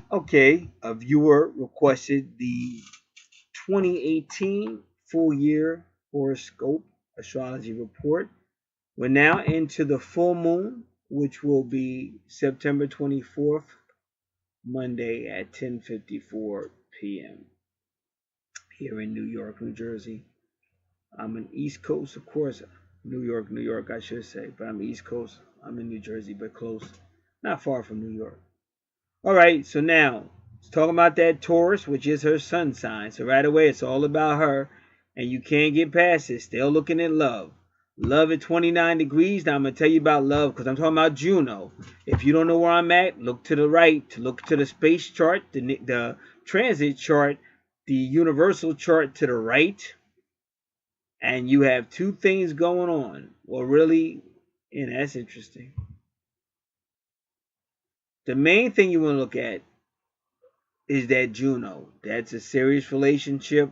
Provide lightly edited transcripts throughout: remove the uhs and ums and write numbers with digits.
Okay, a viewer requested the 2018 full year horoscope astrology report. We're now into the full moon, which will be September 24th, Monday at 10:54 p.m. here in New York, New Jersey. I'm in East Coast, of course. New York, I should say, but I'm East Coast. I'm in New Jersey, but close, not far from New York. All right, so now let's talk about that Taurus, which is her sun sign. So right away, it's all about her, and you can't get past it. Still looking at love. Love at 29 degrees. Now I'm gonna tell you about love because I'm talking about Juno. If you don't know where I'm at, look to the right. To look to the space chart, the transit chart, the universal chart to the right, and you have two things going on. Well, really, and that's interesting. The main thing you want to look at is that Juno. That's a serious relationship,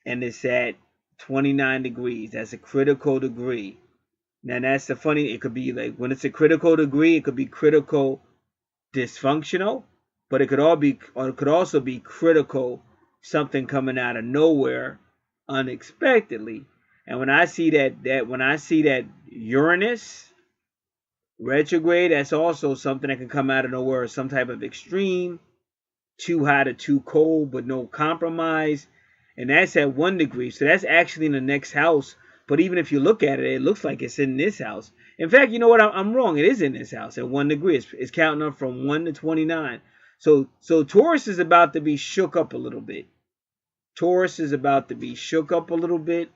and it's at 29 degrees. That's a critical degree. Now, that's the funny, it could be like when it's a critical degree, it could be critical dysfunctional, but it could all be, or it could also be critical something coming out of nowhere unexpectedly. And when I see that Uranus retrograde, that's also something that can come out of nowhere, some type of extreme, too hot or too cold, but no compromise. And that's at 1 degree. So that's actually in the next house. But even if you look at it, it looks like it's in this house. In fact, you know what? I'm wrong. It is in this house at 1 degree. It's counting up from 1 to 29. So Taurus is about to be shook up a little bit. Taurus is about to be shook up a little bit.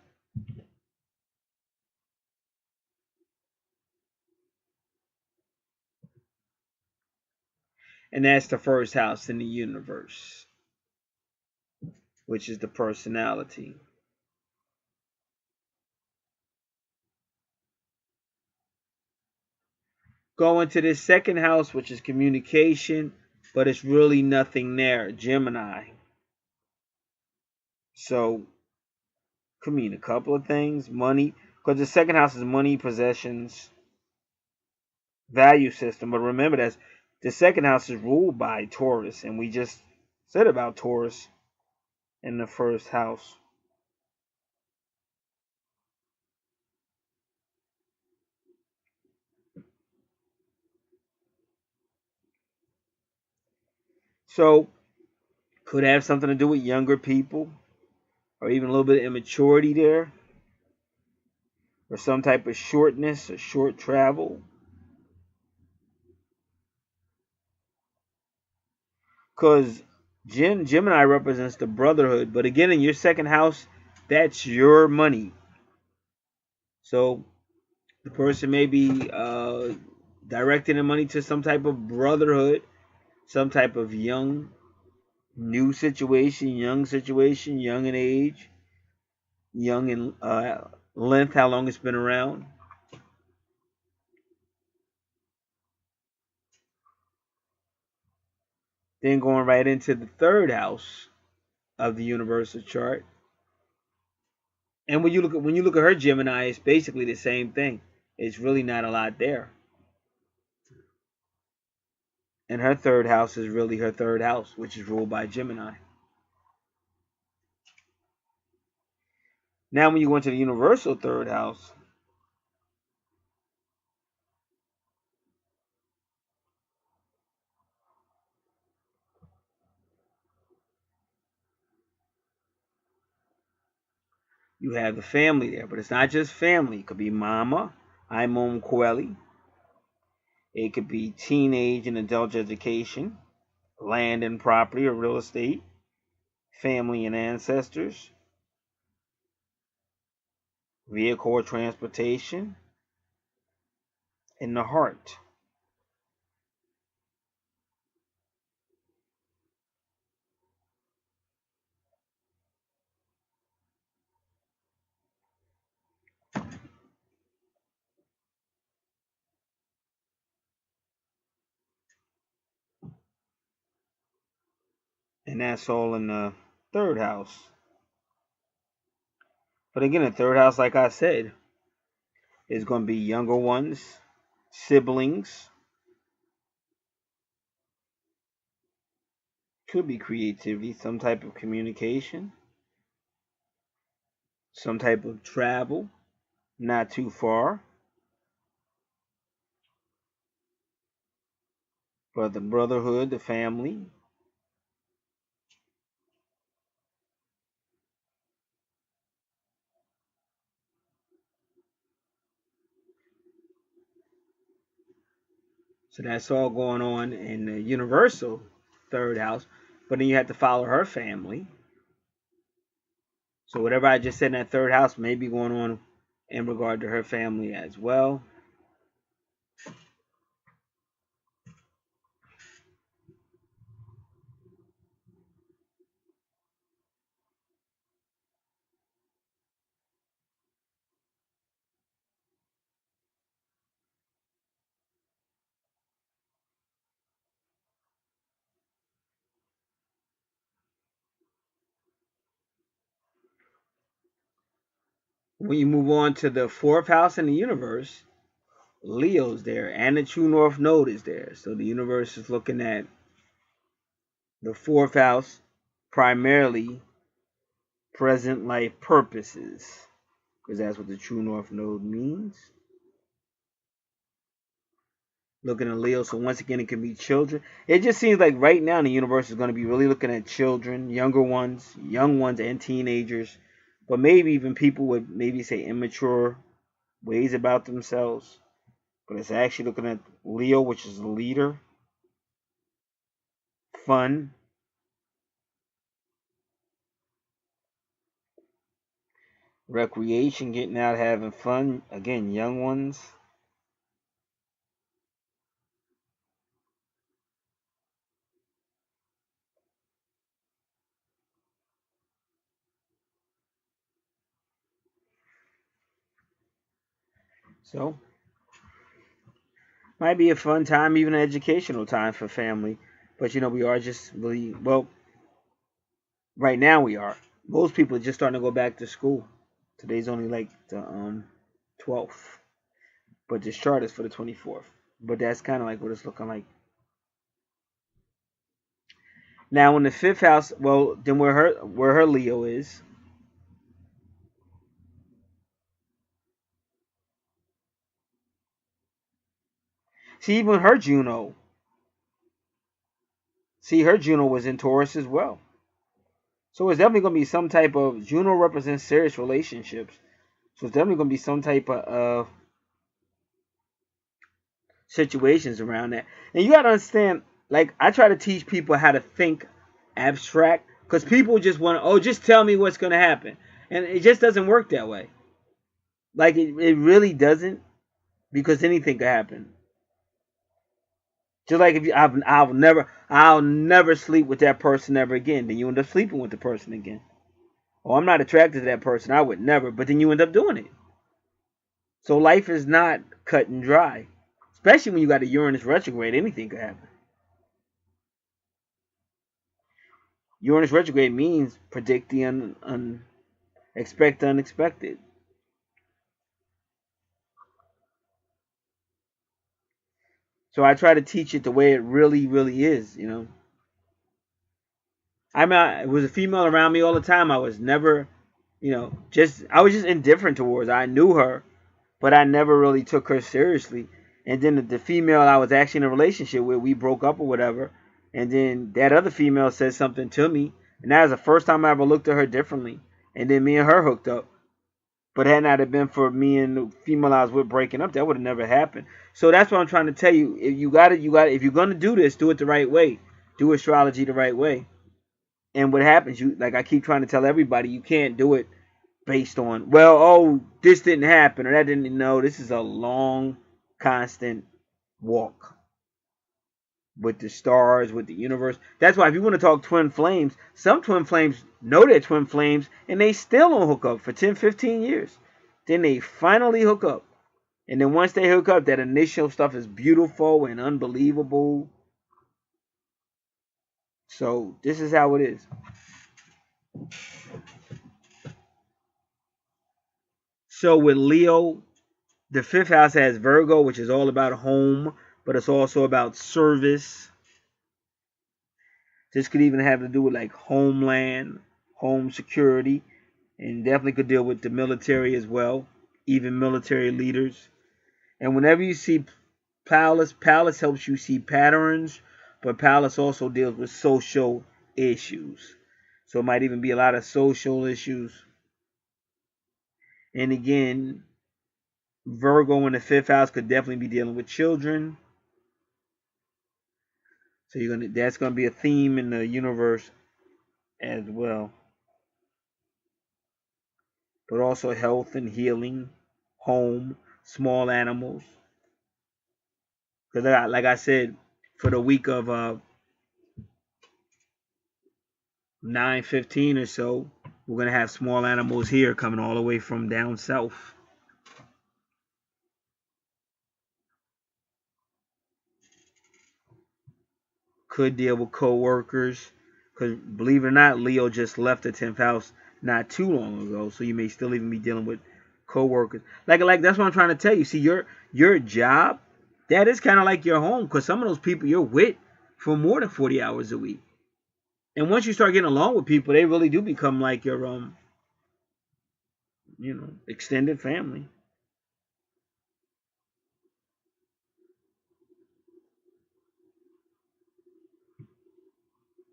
And that's the first house in the universe, which is the personality. Go into this second house, which is communication, but it's really nothing there. Gemini. So, could mean a couple of things. Money, because the second house is money, possessions, value system. But remember that the second house is ruled by Taurus, and we just said about Taurus in the first house. So, could have something to do with younger people, or even a little bit of immaturity there, or some type of shortness or short travel. Because Gemini represents the brotherhood, but again, in your second house, that's your money. So the person may be directing the money to some type of brotherhood, some type of new situation, young in age, young in length, how long it's been around. Then going right into the third house of the universal chart. And when you look at her Gemini, it's basically the same thing. It's really not a lot there. And her third house is really her third house, which is ruled by Gemini. Now, when you go into the universal third house, you have the family there, but it's not just family. It could be mama, imom coeli. It could be teenage and adult education, land and property or real estate, family and ancestors, vehicle or transportation, and the heart. And that's all in the third house. But again, the third house, like I said, is going to be younger ones, siblings, Could be creativity, some type of communication, some type of travel, not too far. But the brotherhood, the family. So that's all going on in the universal third house. But then you have to follow her family. So whatever I just said in that third house may be going on in regard to her family as well. When you move on to the fourth house in the universe, Leo's there and the true north node is there. So the universe is looking at the fourth house, primarily present life purposes, because that's what the true north node means. Looking at Leo, so once again, it can be children. It just seems like right now the universe is going to be really looking at children, younger ones, young ones, and teenagers, but maybe even people with maybe say immature ways about themselves. But it's actually looking at Leo, which is the leader, fun, recreation, getting out, having fun. Again, young ones. So, might be a fun time, even an educational time for family. But we are just really, well, right now we are. Most people are just starting to go back to school. Today's only like the 12th, but this chart is for the 24th. But that's kind of like what it's looking like. Now in the fifth house, well, then where her Leo is, see even her Juno. See her Juno was in Taurus as well. So it's definitely going to be some type of Juno represents serious relationships. So it's definitely going to be some type of situations around that. And you got to understand, like I try to teach people how to think abstract because people just want to, oh, just tell me what's going to happen. And it just doesn't work that way. Like it really doesn't because anything could happen. Just like if you, I'll never sleep with that person ever again. Then you end up sleeping with the person again. Oh, I'm not attracted to that person. I would never. But then you end up doing it. So life is not cut and dry. Especially when you got a Uranus retrograde, anything could happen. Uranus retrograde means predict the expect the unexpected. So I try to teach it the way it really, really is. I mean, it was a female around me all the time. I was never, I was just indifferent towards her. I knew her, but I never really took her seriously. And then the female I was actually in a relationship with, we broke up or whatever. And then that other female said something to me, and that was the first time I ever looked at her differently. And then me and her hooked up. But had not have been for me and the female I was with breaking up, that would have never happened. So that's what I'm trying to tell you. If you got it, you got it. If you're gonna do this, do it the right way. Do astrology the right way. And what happens, like I keep trying to tell everybody, you can't do it based on, well, oh, this didn't happen or that didn't. No, this is a long, constant walk with the stars, with the universe. That's why if you want to talk twin flames, some twin flames know they're twin flames and they still don't hook up for 10, 15 years. Then they finally hook up. And then once they hook up, that initial stuff is beautiful and unbelievable. So this is how it is. So with Leo, the fifth house has Virgo, which is all about home, but it's also about service. This could even have to do with like homeland, home security, and definitely could deal with the military as well, even military leaders. And whenever you see Pallas, Pallas helps you see patterns, but Pallas also deals with social issues. So it might even be a lot of social issues. And again, Virgo in the fifth house could definitely be dealing with children. So that's gonna be a theme in the universe as well. But also health and healing, home, small animals. Because like I said, for the week of 9/15 or so, we're gonna have small animals here coming all the way from down south. Could deal with co-workers, because believe it or not, Leo just left the 10th house not too long ago, so you may still even be dealing with co-workers. Like that's what I'm trying to tell you. See, your job, that is kind of like your home, because some of those people you're with for more than 40 hours a week. And once you start getting along with people, they really do become like your extended family.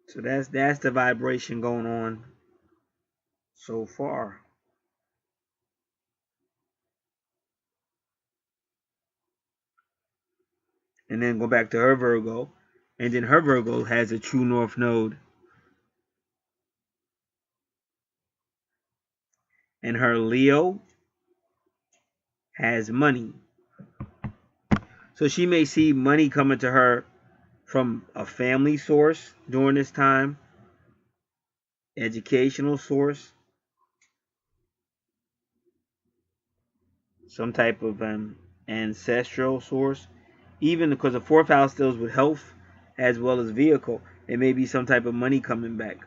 So that's the vibration going on so far. And then go back to her Virgo, and then her Virgo has a true north node, and her Leo has money. So she may see money coming to her from a family source during this time, educational source, some type of ancestral source, even because the fourth house deals with health as well as vehicle. It may be some type of money coming back.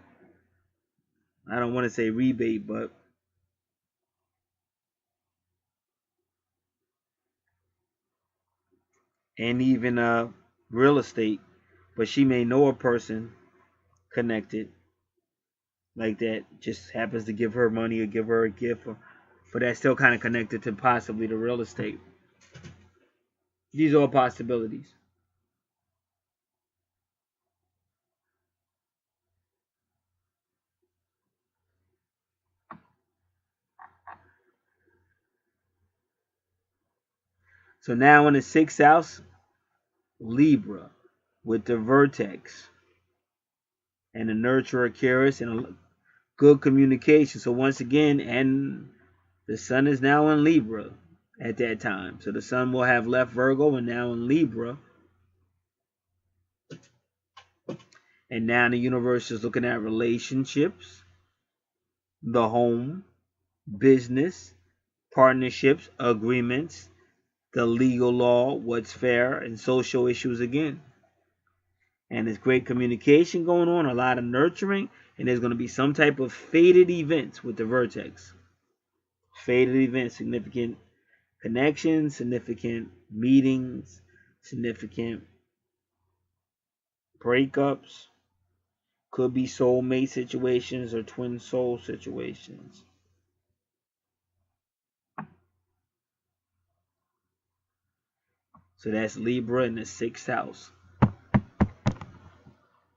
I don't want to say rebate, but and even real estate. But she may know a person connected like that, just happens to give her money or give her a gift, but that's still kind of connected to possibly the real estate. These are all possibilities. So now in the sixth house, Libra with the vertex and the nurturer Aquarius and a good communication. So once again, and the sun is now in Libra at that time. So the sun will have left Virgo and now in Libra. And now the universe is looking at relationships, the home, business, partnerships, agreements, the legal law, what's fair, and social issues again. And there's great communication going on, a lot of nurturing, and there's going to be some type of fated events with the vertex. Fated events, significant connections, significant meetings, significant breakups. Could be soulmate situations or twin soul situations. So that's Libra in the sixth house.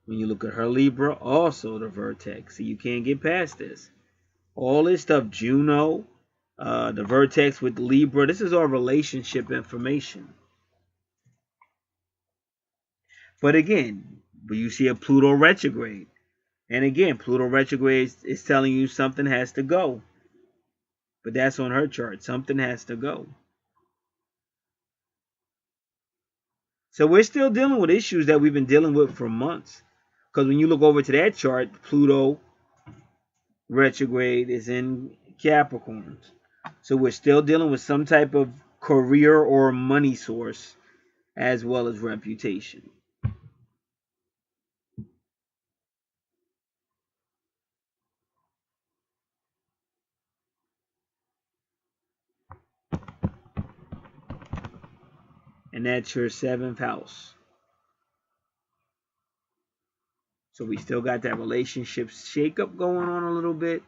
When you look at her Libra, also the vertex. So you can't get past this. All this stuff, Juno, the vertex with Libra, this is all relationship information. But again, you see a Pluto retrograde. And again, Pluto retrograde is telling you something has to go. But that's on her chart. Something has to go. So we're still dealing with issues that we've been dealing with for months. Because when you look over to that chart, Pluto retrograde is in Capricorns. So we're still dealing with some type of career or money source as well as reputation. And that's your seventh house. So we still got that relationship shakeup going on a little bit.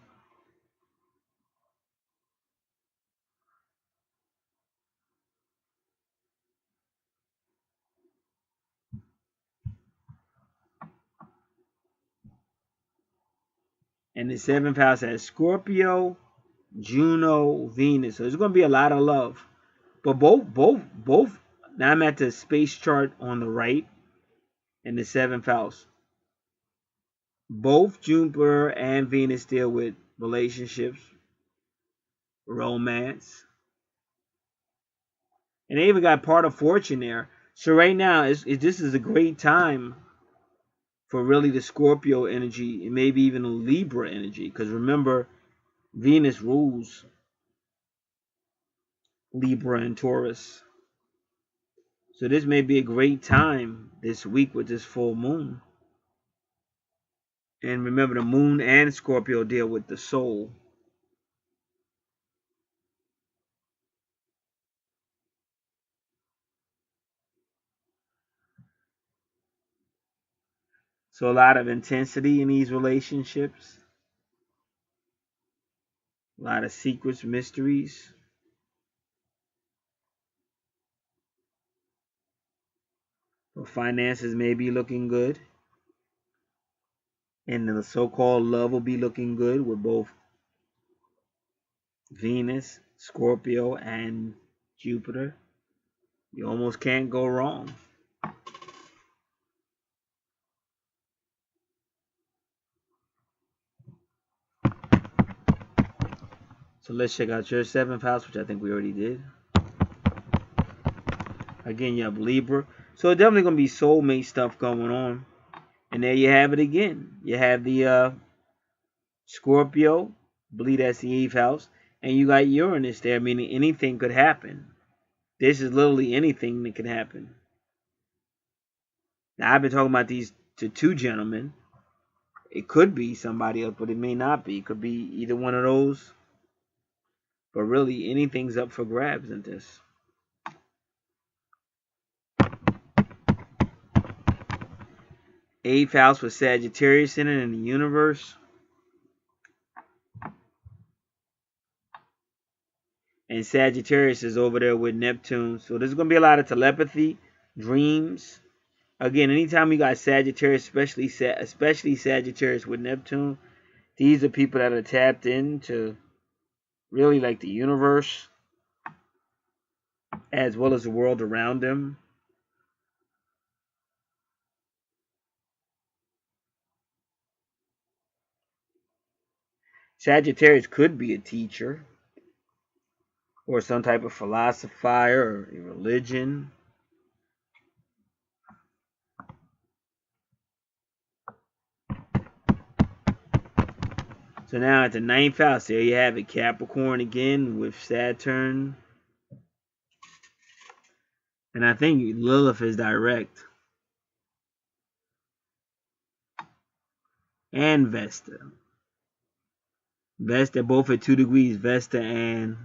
And the 7th house has Scorpio, Juno, Venus. So there's going to be a lot of love. But both. Now I'm at the space chart on the right in the 7th house. Both Jupiter and Venus deal with relationships, romance. And they even got part of fortune there. So right now, this is a great time for really the Scorpio energy and maybe even a Libra energy. Because remember, Venus rules Libra and Taurus. So this may be a great time this week with this full moon. And remember, the moon and Scorpio deal with the soul. So a lot of intensity in these relationships. A lot of secrets, mysteries. But finances may be looking good. And the so-called love will be looking good with both Venus, Scorpio, and Jupiter. You almost can't go wrong. So let's check out your 7th house, which I think we already did. Again, you have Libra. So definitely going to be soulmate stuff going on. And there you have it again. You have the Scorpio, I believe that's the 8th house. And you got Uranus there, meaning anything could happen. This is literally anything that can happen. Now, I've been talking about these to two gentlemen. It could be somebody else, but it may not be. It could be either one of those. But really, anything's up for grabs in this. Eighth house with Sagittarius in it in the universe. And Sagittarius is over there with Neptune. So there's going to be a lot of telepathy, dreams. Again, anytime you got Sagittarius, especially Sagittarius with Neptune, these are people that are tapped into really like the universe as well as the world around them. Sagittarius could be a teacher or some type of philosopher or a religion. So now at the 9th house, there you have it, Capricorn again with Saturn. And I think Lilith is direct. And Vesta. Vesta both at 2 degrees, Vesta and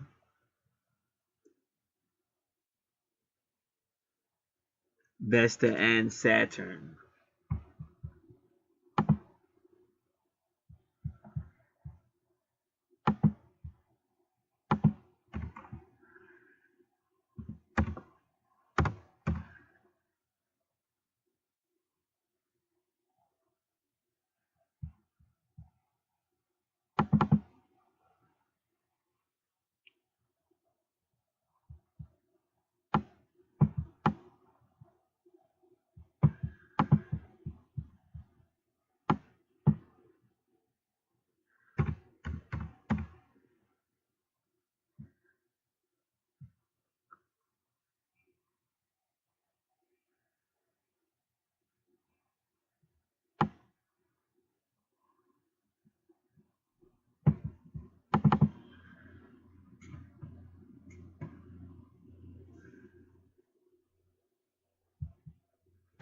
Saturn.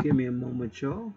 Give me a moment, y'all.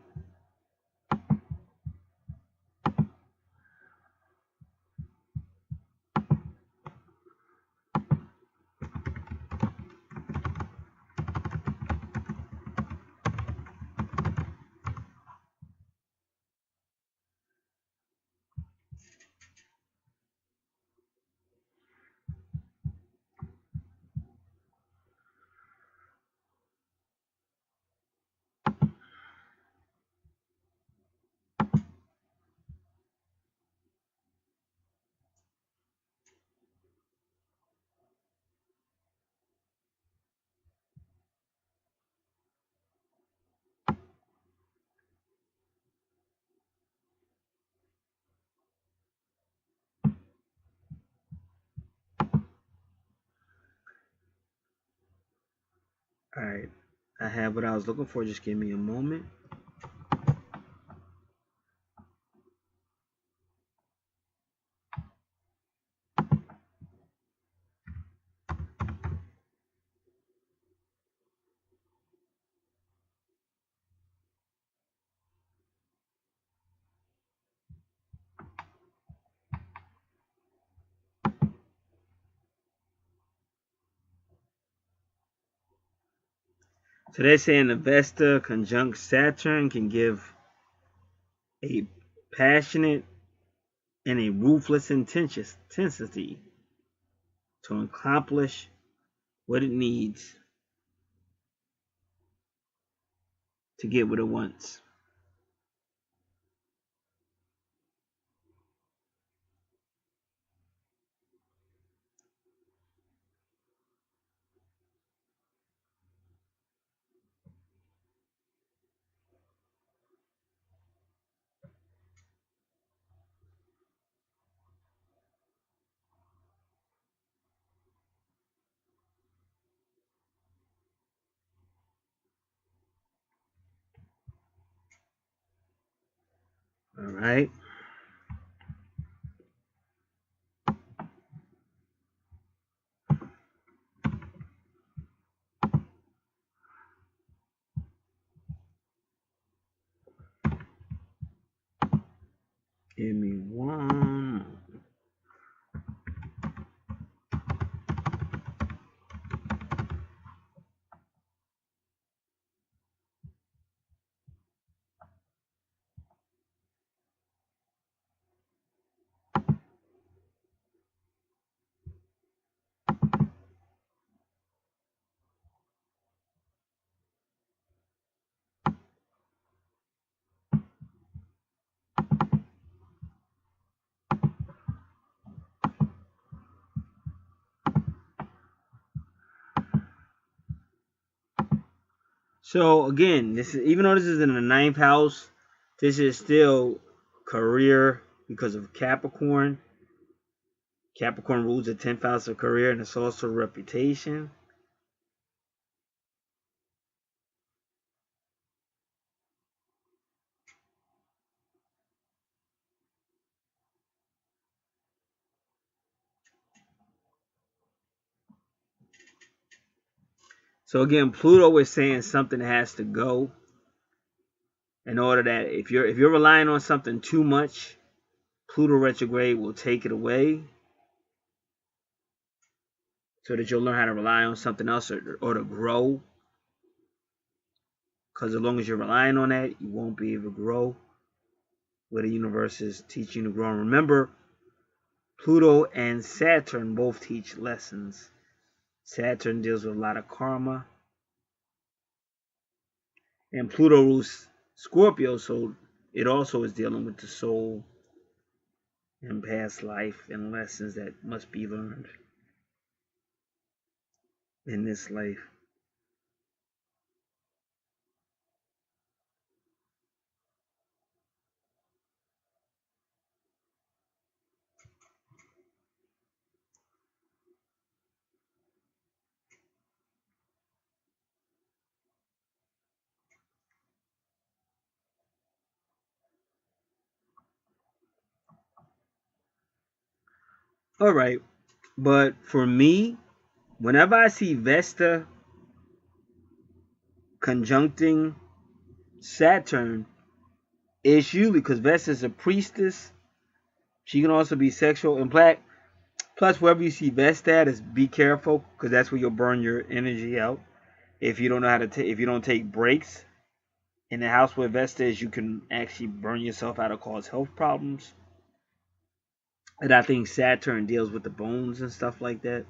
All right. I have what I was looking for. Just give me a moment. So they're saying the Vesta conjunct Saturn can give a passionate and a ruthless intensity to accomplish what it needs to get what it wants. All right. Give me one. So again, this is, even though this is in the 9th house, this is still career because of Capricorn. Capricorn rules the 10th house of career, and it's also reputation. So again, Pluto is saying something has to go in order that if you're relying on something too much, Pluto retrograde will take it away so that you'll learn how to rely on something else or to grow. Because as long as you're relying on that, you won't be able to grow where the universe is teaching you to grow. And remember, Pluto and Saturn both teach lessons. Saturn deals with a lot of karma. And Pluto rules Scorpio, so it also is dealing with the soul and past life and lessons that must be learned in this life. All right, but for me, whenever I see Vesta conjuncting Saturn, it's usually because Vesta is a priestess. She can also be sexual and black. Plus, wherever you see Vesta at, is be careful because that's where you'll burn your energy out. If you don't know how to, if you don't take breaks in the house where Vesta is, you can actually burn yourself out or cause health problems. And I think Saturn deals with the bones and stuff like that.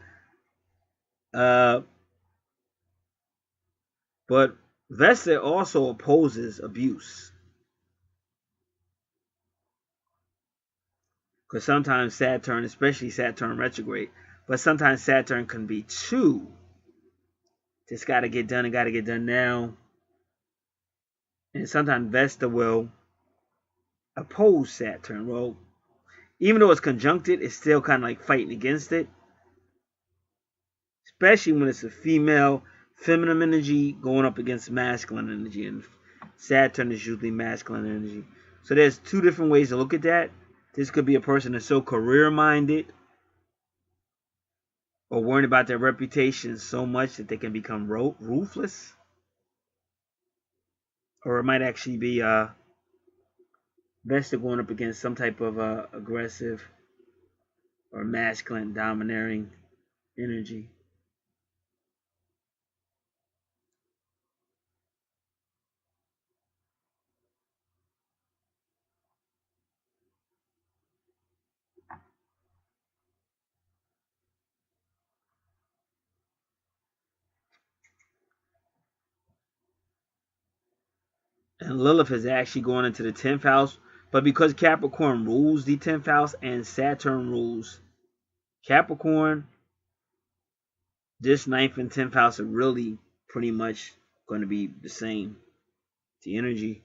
Uh, but Vesta also opposes abuse. Because sometimes Saturn, especially Saturn retrograde, but sometimes Saturn can be too. Just got to get done and got to get done now. And sometimes Vesta will oppose Saturn. Well, even though it's conjuncted, it's still kind of like fighting against it. Especially when it's a female. feminine energy going up against masculine energy, and Saturn is usually masculine energy. So there's two different ways to look at that. This could be a person that's so career minded or worried about their reputation so much that they can become ruthless, or it might actually be Vesta going up against some type of aggressive or masculine domineering energy. And Lilith is actually going into the 10th house, but because Capricorn rules the 10th house and Saturn rules Capricorn, this 9th and 10th house are really pretty much going to be the same, the energy.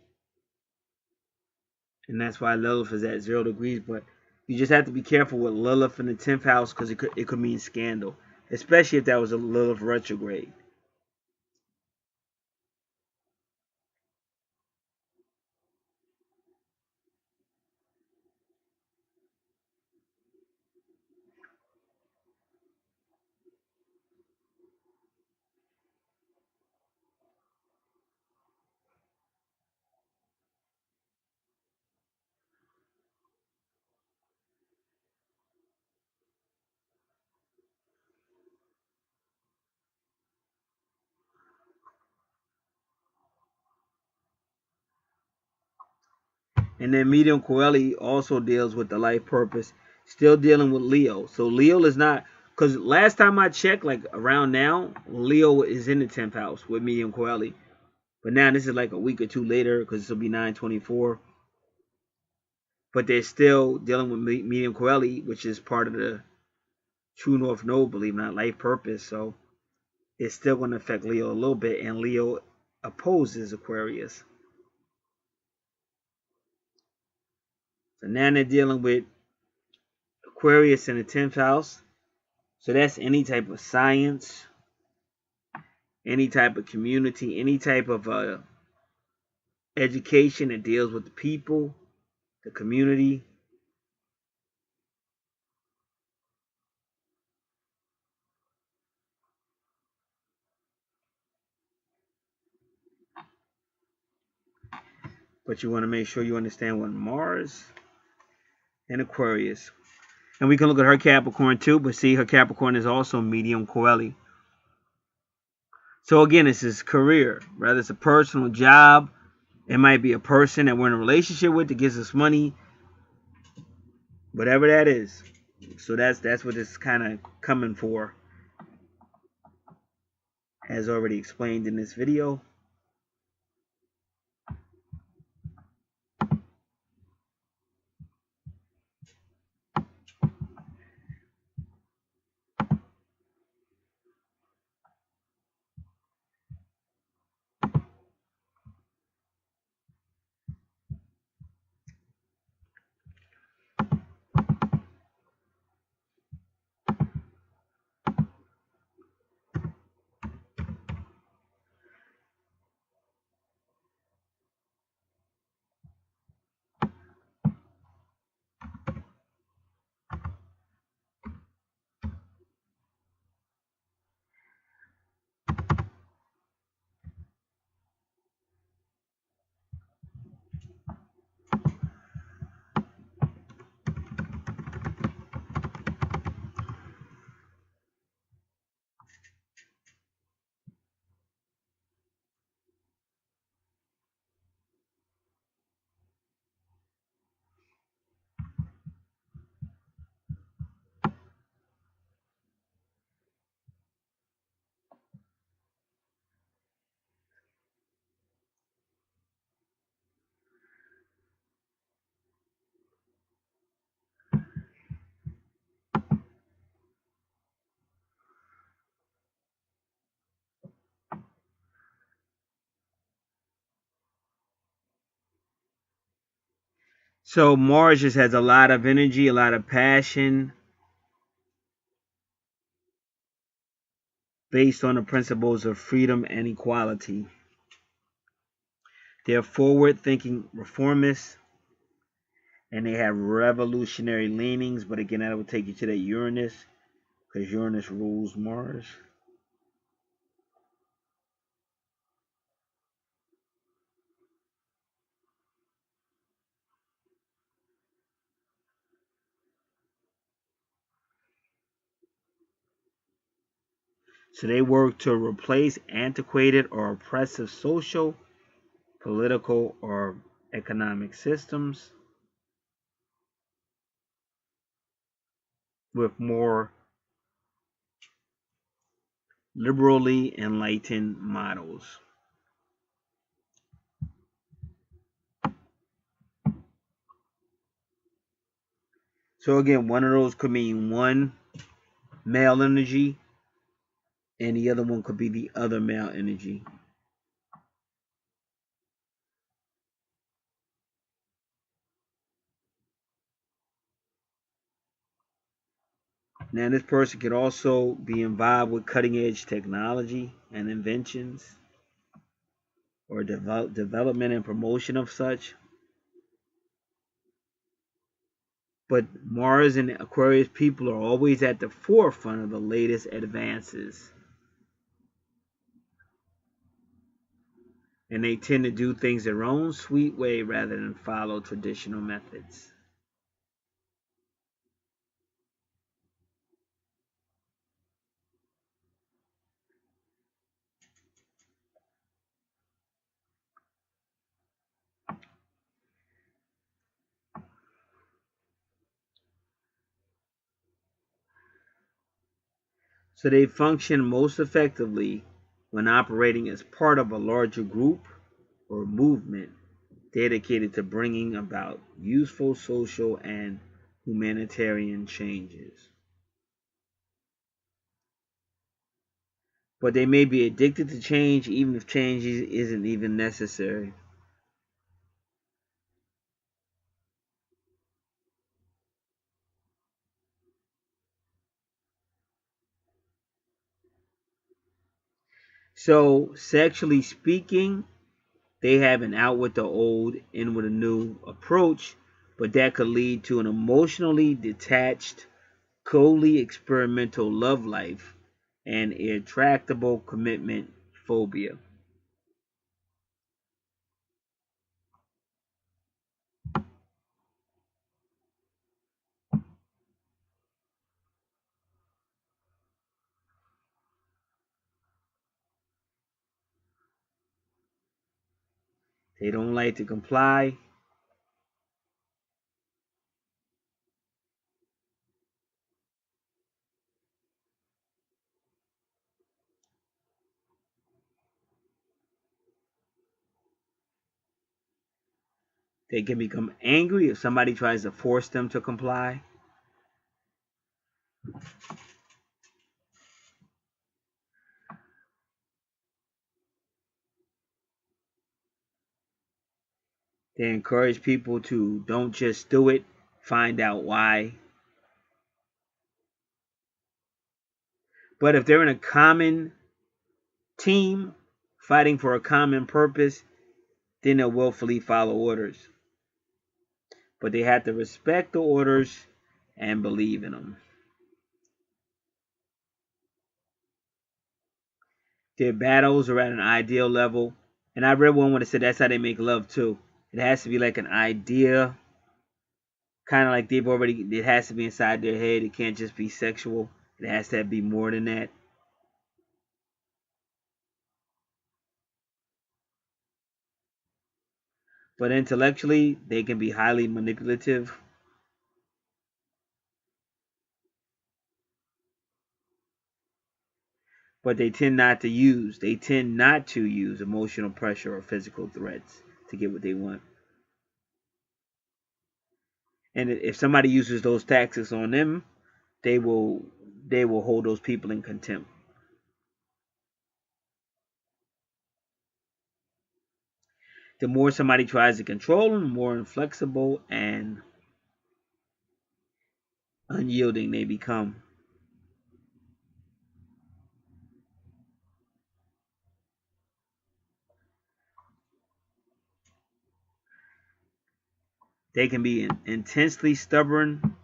And that's why Lilith is at 0 degrees. But you just have to be careful with Lilith in the 10th house, because it could mean scandal, especially if that was a Lilith retrograde. And then medium Coeli also deals with the life purpose, still dealing with Leo. So Leo is not, because last time I checked, like around now, Leo is in the 10th house with medium Coeli. But now this is like a week or two later, because this will be 9/24. But they're still dealing with medium Coeli, which is part of the true North Node, believe it or not, life purpose. So it's still going to affect Leo a little bit, and Leo opposes Aquarius. So now they're dealing with Aquarius in the 10th house. So that's any type of science, any type of community, any type of education that deals with the people, the community. But you want to make sure you understand what Mars and Aquarius. And we can look at her Capricorn too, but see, her Capricorn is also medium Coeli. So again, this is career, whether it's a personal job, it might be a person that we're in a relationship with that gives us money, whatever that is. So that's what it's kind of coming for, as already explained in this video. So Mars just has a lot of energy, a lot of passion. based on the principles of freedom and equality. They're forward-thinking reformists, and they have revolutionary leanings. But again, that would take you to that Uranus, because Uranus rules Mars. So they work to replace antiquated or oppressive social, political, or economic systems with more liberally enlightened models. So again, one of those could mean one male energy, and the other one could be the other male energy. Now, this person could also be involved with cutting edge technology and inventions, or development and promotion of such. But Mars and Aquarius people are always at the forefront of the latest advances. And they tend to do things their own sweet way rather than follow traditional methods. So they function most effectively when operating as part of a larger group or movement dedicated to bringing about useful social and humanitarian changes. But they may be addicted to change even if change isn't even necessary. So, sexually speaking, they have an out with the old, in with a new approach, but that could lead to an emotionally detached, coldly experimental love life and intractable commitment phobia. They don't like to comply. They can become angry if somebody tries to force them to comply. They encourage people to don't just do it, find out why. But if they're in a common team fighting for a common purpose, then they'll willfully follow orders. But they have to respect the orders and believe in them. Their battles are at an ideal level. And I read one where it said that's how they make love too. It has to be like an idea, kind of like it has to be inside their head. It can't just be sexual. It has to be more than that. But intellectually, they can be highly manipulative, but they tend not to use emotional pressure or physical threats to get what they want. And if somebody uses those tactics on them, they will they will hold those people in contempt. The more somebody tries to control them, the more inflexible and unyielding they become. They can be intensely stubborn.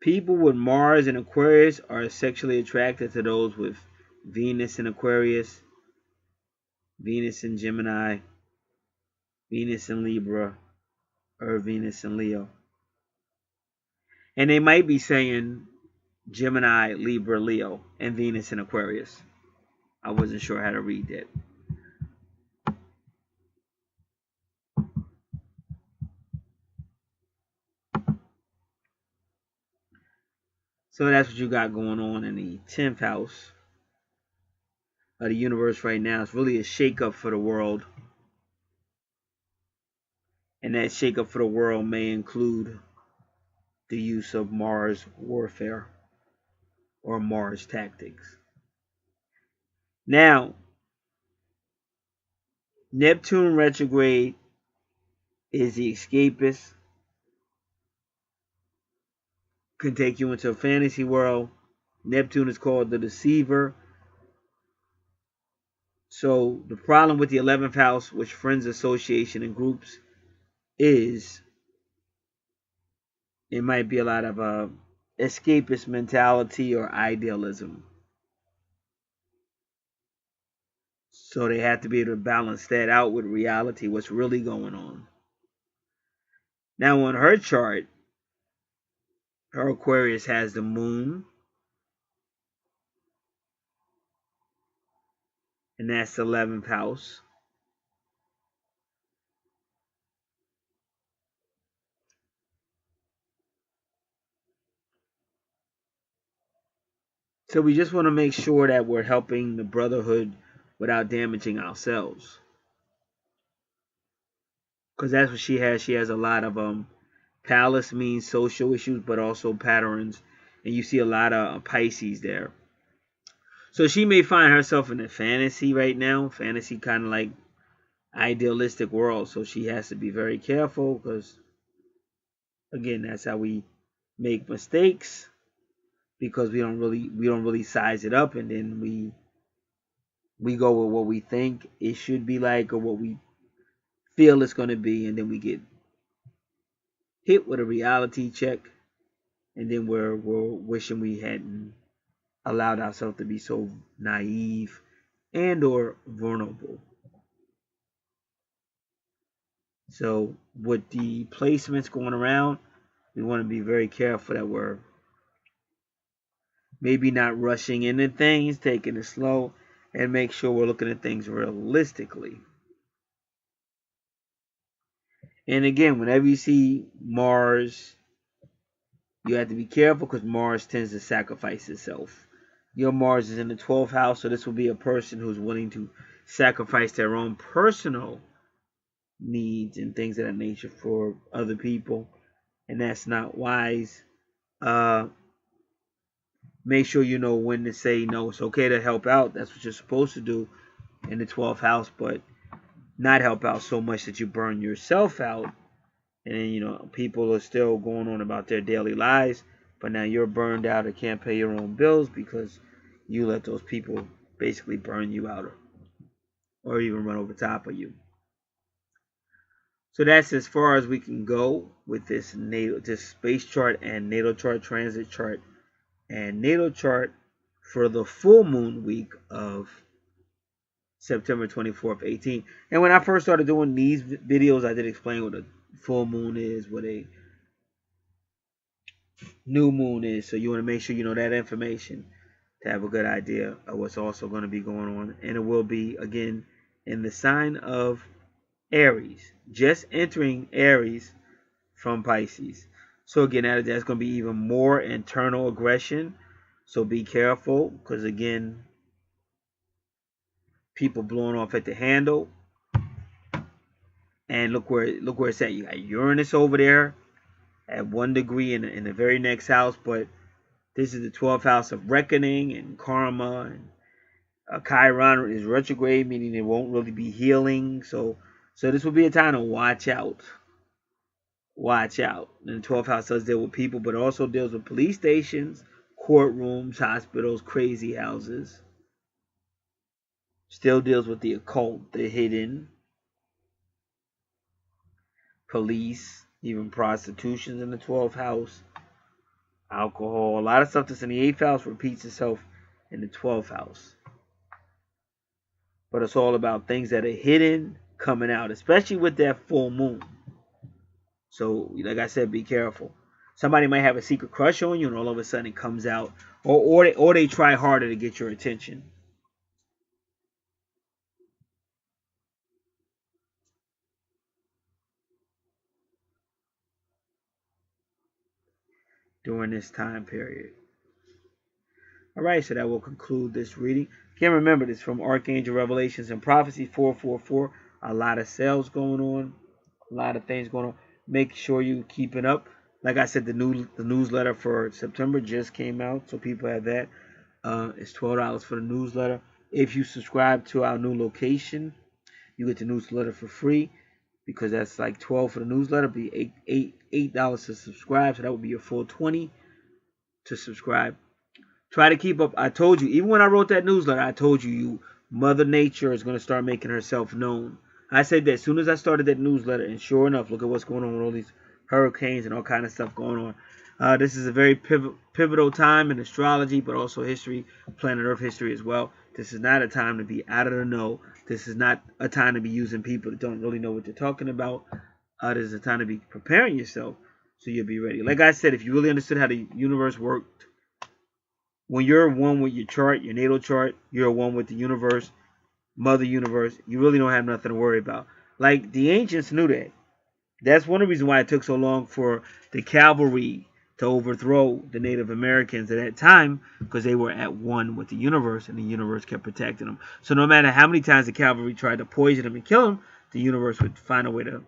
People with Mars in Aquarius are sexually attracted to those with Venus in Aquarius, Venus in Gemini, Venus in Libra, or Venus in Leo. And they might be saying Gemini, Libra, Leo, and Venus in Aquarius. I wasn't sure how to read that. So that's what you got going on in the 10th house of the universe right now. It's really a shakeup for the world. And that shakeup for the world may include the use of Mars warfare or Mars tactics. Now, Neptune retrograde is the escapist, can take you into a fantasy world. Neptune is called the deceiver. So the problem with the 11th house, which friends, association, and groups, is it might be a lot of escapist mentality or idealism. So they have to be able to balance that out with reality, what's really going on. Now on her chart, her Aquarius has the moon, and that's the 11th house. So we just want to make sure that we're helping the brotherhood without damaging ourselves. Because that's what she has. She has a lot of palace means social issues, but also patterns. And you see a lot of Pisces there. So she may find herself in a fantasy right now. Fantasy kind of like idealistic world. So she has to be very careful because, again, that's how we make mistakes. Because we don't really size it up, and then we go with what we think it should be like or what we feel it's going to be, and then we get hit with a reality check, and then we're wishing we hadn't allowed ourselves to be so naive and or vulnerable. So with the placements going around, we want to be very careful that we're maybe not rushing into things, taking it slow, and make sure we're looking at things realistically. And again, whenever you see Mars, you have to be careful because Mars tends to sacrifice itself. Your Mars is in the 12th house, so this will be a person who's willing to sacrifice their own personal needs and things of that nature for other people. And that's not wise. Make sure you know when to say no. It's okay to help out. That's what you're supposed to do in the 12th house, but not help out so much that you burn yourself out. And then, people are still going on about their daily lives, but now you're burned out and can't pay your own bills because you let those people basically burn you out or even run over top of you. So that's as far as we can go with this space chart and natal chart, transit chart, and natal chart for the full moon week of September 24th, 18. And when I first started doing these videos, I did explain what a full moon is, what a new moon is. So you want to make sure you know that information to have a good idea of what's also going to be going on. And it will be, again, in the sign of Aries, just entering Aries from Pisces. So again, that's going to be even more internal aggression. So be careful because, again, people blowing off at the handle. And look where it's at. You got Uranus over there at 1 degree in the very next house, but this is the 12th house of reckoning and karma and Chiron is retrograde, meaning it won't really be healing. So this will be a time to watch out. Watch out. And the 12th house does deal with people, but it also deals with police stations, courtrooms, hospitals, crazy houses. Still deals with the occult, the hidden, police, even prostitutions in the 12th house, alcohol. A lot of stuff that's in the 8th house repeats itself in the 12th house. But it's all about things that are hidden coming out, especially with that full moon. So, like I said, be careful. Somebody might have a secret crush on you, and all of a sudden it comes out, or they try harder to get your attention. During this time period. All right, so that will conclude this reading. Again, remember this from Archangel Revelations and Prophecy 444. A lot of sales going on, a lot of things going on. Make sure you keep it up. Like I said, the newsletter for September just came out, so people have that. It's $12 for the newsletter. If you subscribe to our new location, you get the newsletter for free, because that's like $12 for the newsletter. Be $8 to subscribe, so that would be your full $20 to subscribe. Try to keep up. I told you, even when I wrote that newsletter, I told you, Mother Nature is going to start making herself known. I said that as soon as I started that newsletter, and sure enough, look at what's going on with all these hurricanes and all kind of stuff going on. This is a very pivotal time in astrology, but also history, planet Earth history as well. This is not a time to be out of the know. This is not a time to be using people that don't really know what they're talking about. This is a time to be preparing yourself so you'll be ready. Like I said, if you really understood how the universe worked, when you're one with your chart, your natal chart, you're one with the universe, Mother Universe. You really don't have nothing to worry about. Like, the ancients knew that. That's one of the reasons why it took so long for the cavalry to overthrow the Native Americans at that time, because they were at one with the universe, and the universe kept protecting them. So no matter how many times the cavalry tried to poison them and kill them, the universe would find a way to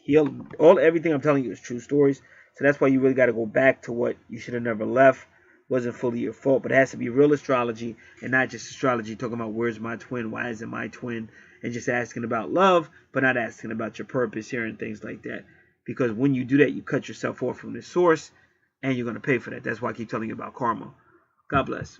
heal them. Everything I'm telling you is true stories. So that's why you really got to go back to what you should have never left. Wasn't fully your fault, but it has to be real astrology and not just astrology talking about where's my twin, why isn't my twin, and just asking about love, but not asking about your purpose here and things like that. Because when you do that, you cut yourself off from the source, and you're going to pay for that. That's why I keep telling you about karma. God bless.